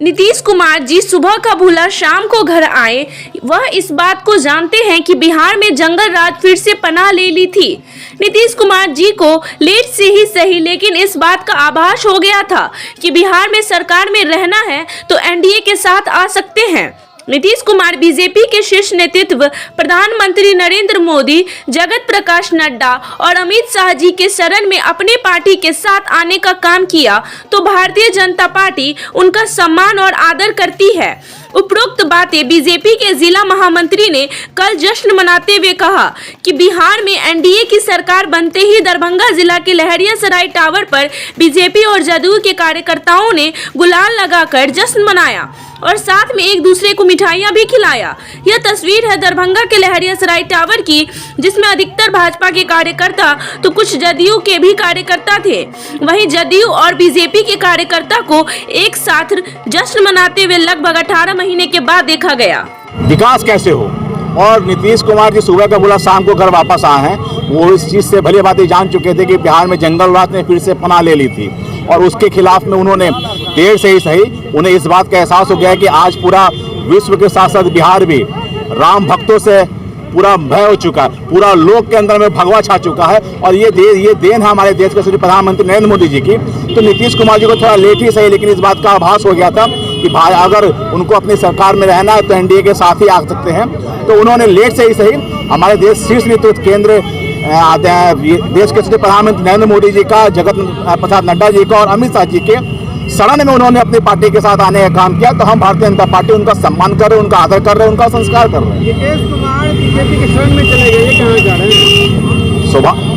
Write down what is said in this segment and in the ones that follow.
नीतीश कुमार जी सुबह का भूला शाम को घर आए। वह इस बात को जानते हैं कि बिहार में जंगल राज फिर से पनाह ले ली थी। नीतीश कुमार जी को लेट से ही सही, लेकिन इस बात का आभास हो गया था कि बिहार में सरकार में रहना है तो एनडीए के साथ आ सकते हैं। नीतीश कुमार बीजेपी के शीर्ष नेतृत्व प्रधानमंत्री नरेंद्र मोदी, जगत प्रकाश नड्डा और अमित शाह जी के शरण में अपने पार्टी के साथ आने का काम किया तो भारतीय जनता पार्टी उनका सम्मान और आदर करती है। उपरोक्त बातें बीजेपी के जिला महामंत्री ने कल जश्न मनाते हुए कहा कि बिहार में एनडीए की सरकार बनते ही दरभंगा जिला के लहरियासराय टावर पर बीजेपी और जदयू के कार्यकर्ताओं ने गुलाल लगाकर जश्न मनाया और साथ में एक दूसरे को मिठाइयां भी खिलाया। यह तस्वीर है दरभंगा के लहरियासराय टावर की, जिसमें अधिकतर भाजपा के कार्यकर्ता तो कुछ जदयू के भी कार्यकर्ता थे। वहीं जदयू और बीजेपी के कार्यकर्ता को एक साथ जश्न मनाते हुए लगभग 18 महीने के बाद देखा गया। विकास कैसे हो, और नीतीश कुमार जी सुबह का बोला शाम को घर वापस आए हैं। वो इस चीज़ से भली बातें जान चुके थे कि बिहार में जंगल राज ने फिर से पनाह ले ली थी और उसके खिलाफ में उन्होंने देर से ही सही उन्हें इस बात का एहसास हो गया कि आज पूरा विश्व के साथ साथ बिहार भी राम भक्तों से पूरा भय हो चुका है, पूरा लोग के अंदर में भगवा छा चुका है। और ये देन है हमारे देश के प्रधानमंत्री नरेंद्र मोदी जी की। तो नीतीश कुमार जी को थोड़ा लेट ही सही, लेकिन इस बात का आभास हो गया था कि भाई अगर उनको अपनी सरकार में रहना है तो एनडीए के साथ ही आ सकते हैं। तो उन्होंने लेट से ही सही हमारे देश शीर्ष नेतृत्व केंद्र देश के प्रधानमंत्री नरेंद्र मोदी जी का, जगत प्रकाश नड्डा जी का और अमित शाह जी के शरण में उन्होंने अपनी पार्टी के साथ आने का काम किया। तो हम भारतीय जनता पार्टी उनका सम्मान कर रहे हैं, उनका आदर कर रहे हैं, उनका संस्कार कर रहे हैं। नीतीश कुमार बीजेपी के शरण में चले गए, ये कहाँ जा रहे हैं? सुबह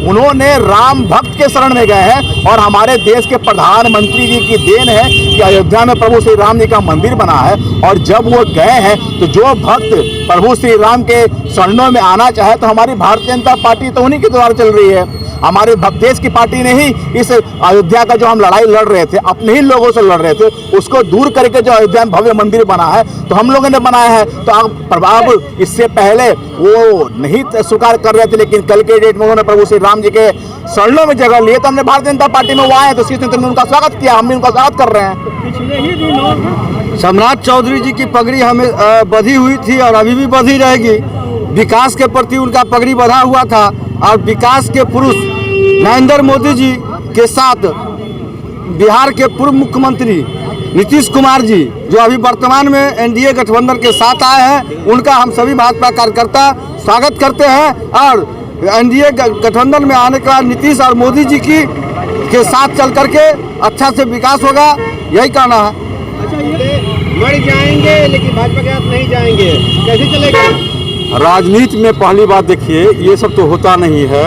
उन्होंने राम भक्त के शरण में गए हैं और हमारे देश के प्रधानमंत्री जी की देन है कि अयोध्या में प्रभु श्री राम जी का मंदिर बना है। और जब वो गए हैं तो जो भक्त प्रभु श्री राम के शरणों में आना चाहे तो हमारी भारतीय जनता पार्टी तो उन्हीं के द्वारा चल रही है। हमारे देश की पार्टी ने ही इस अयोध्या का जो हम लड़ाई लड़ रहे थे, अपने ही लोगों से लड़ रहे थे, उसको दूर करके जो अयोध्या में भव्य मंदिर बना है तो हम लोगों ने बनाया है। तो अब इससे पहले वो नहीं स्वीकार कर रहे थे, लेकिन कल के डेट में उन्होंने प्रभु श्री राम जी के शरणों में जगह लिए तो हमने भारतीय जनता पार्टी में वो आए तो शीर्ष नेतृत्व ने उनका स्वागत किया, हम भी उनका स्वागत कर रहे हैं। पिछले ही दिनों सम्राट चौधरी जी की पगड़ी हमें बंधी हुई थी और अभी भी बंधी रहेगी। विकास के प्रति उनका पगड़ी बंधा हुआ था और विकास के पुरुष नरेंद्र मोदी जी के साथ बिहार के पूर्व मुख्यमंत्री नीतीश कुमार जी, जो अभी वर्तमान में एनडीए गठबंधन के साथ आए हैं, उनका हम सभी भाजपा कार्यकर्ता स्वागत करते हैं। और एनडीए गठबंधन में आने के बाद नीतीश और मोदी जी के साथ चल करके अच्छा से विकास होगा, यही कहना है। अच्छा, ये मर जाएंगे लेकिन भाजपा के साथ नहीं जाएंगे, कैसे चलेगा? राजनीति में पहली बात देखिए, ये सब तो होता नहीं है।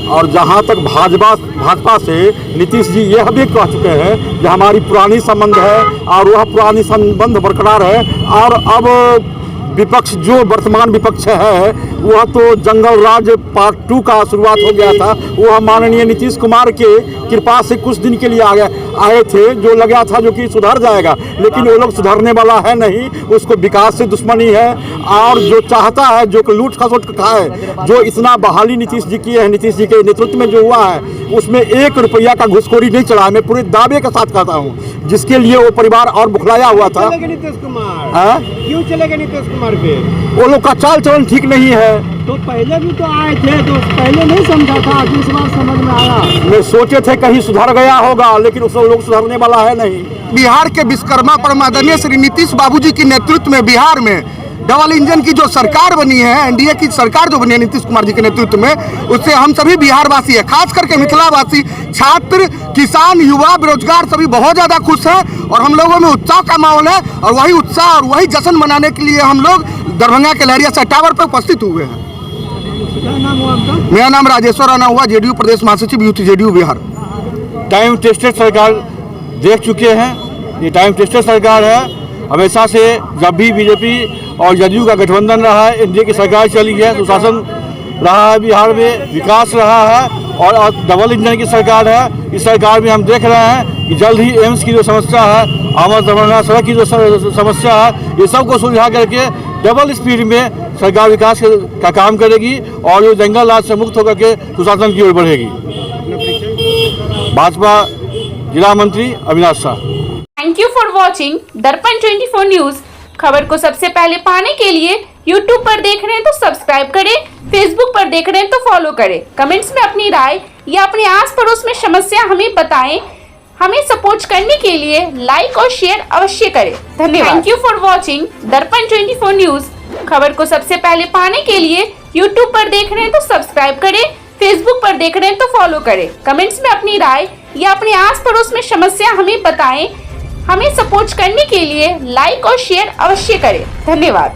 और जहाँ तक भाजपा से नीतीश जी यह भी कह चुके हैं कि हमारी पुरानी संबंध है और वह पुरानी संबंध बरकरार है। और अब विपक्ष जो वर्तमान विपक्ष है वह तो जंगल राज पार्ट 2 का शुरुआत हो गया था। वह माननीय नीतीश कुमार के कृपा से कुछ दिन के लिए आए थे, जो लगा था जो कि सुधर जाएगा, लेकिन वो लोग सुधरने वाला है नहीं। उसको विकास से दुश्मनी है और जो चाहता है जो लूट खसोट खाए, जो इतना बहाली नीतीश जी की है, नीतीश जी के नेतृत्व में जो हुआ है उसमें 1 रुपया का घुसखोरी नहीं चला। मैं पूरे दावे के साथ कहता हूँ, जिसके लिए वो परिवार और बुखलाया हुआ था। नीतीश कुमार क्यों चलेगा? नीतीश कुमार पे वो लोग का चाल चलन ठीक नहीं है। तो पहले भी तो आए थे, तो पहले नहीं समझा था, इस बार समझ में आया। मैं सोचे थे कहीं सुधर गया होगा, लेकिन उस लोग सुधरने वाला है नहीं। बिहार के विश्वकर्मा परम आदरणीय श्री नीतीश बाबूजी की नेतृत्व में बिहार में डबल इंजन की जो सरकार बनी है, एनडीए की सरकार जो बनी है नीतीश कुमार जी के नेतृत्व में, उससे हम सभी बिहार वासी है, खास करके मिथिलावासी, छात्र, किसान, युवा, बेरोजगार सभी बहुत ज्यादा खुश हैं। और हम लोगों में उत्साह का माहौल है और वही उत्साह और वही जश्न मनाने के लिए हम लोग दरभंगा के लहरियासराय टावर पर उपस्थित हुए हैं। क्या नाम हुआ आपका? मेरा नाम राजेश्वर राणा हुआ, जेडीयू प्रदेश महासचिव, youth JDU Bihar. Time tested सरकार देख चुके हैं, ये टाइम टेस्टेड सरकार है। हमेशा से जब भी बीजेपी और जदयू का गठबंधन रहा है, एनडीए की सरकार चली है, सुशासन रहा है, बिहार में विकास रहा है और डबल इंजन की सरकार है। इस सरकार में हम देख रहे हैं कि जल्द ही एम्स की जो समस्या है, आमद दरभंगा सड़क की जो समस्या है, ये सब को सुलझा करके डबल स्पीड में सरकार विकास का काम करेगी और जो जंगल राज से मुक्त होकर के सुशासन की ओर बढ़ेगी। भाजपा जिला मंत्री Avinash Shah. Thank you for watching दर्पण 24 न्यूज। खबर को सबसे पहले पाने के लिए यूट्यूब पर देख रहे हैं तो सब्सक्राइब करें, फेसबुक पर देख रहे हैं तो फॉलो करें। कमेंट्स में अपनी राय या अपने आस पड़ोस में समस्या हमें बताएं। हमें सपोर्ट करने के लिए लाइक और शेयर अवश्य करें। धन्यवाद। थैंक यू फॉर वॉचिंग दर्पण 24 न्यूज। खबर को सबसे पहले पाने के लिए यूट्यूब पर देख रहे हैं तो सब्सक्राइब करें, फेसबुक पर देख रहे हैं तो फॉलो करें। कमेंट्स में अपनी राय या अपने आस पड़ोस में समस्या हमें बताएं। हमें सपोर्ट करने के लिए लाइक और शेयर अवश्य करें। धन्यवाद।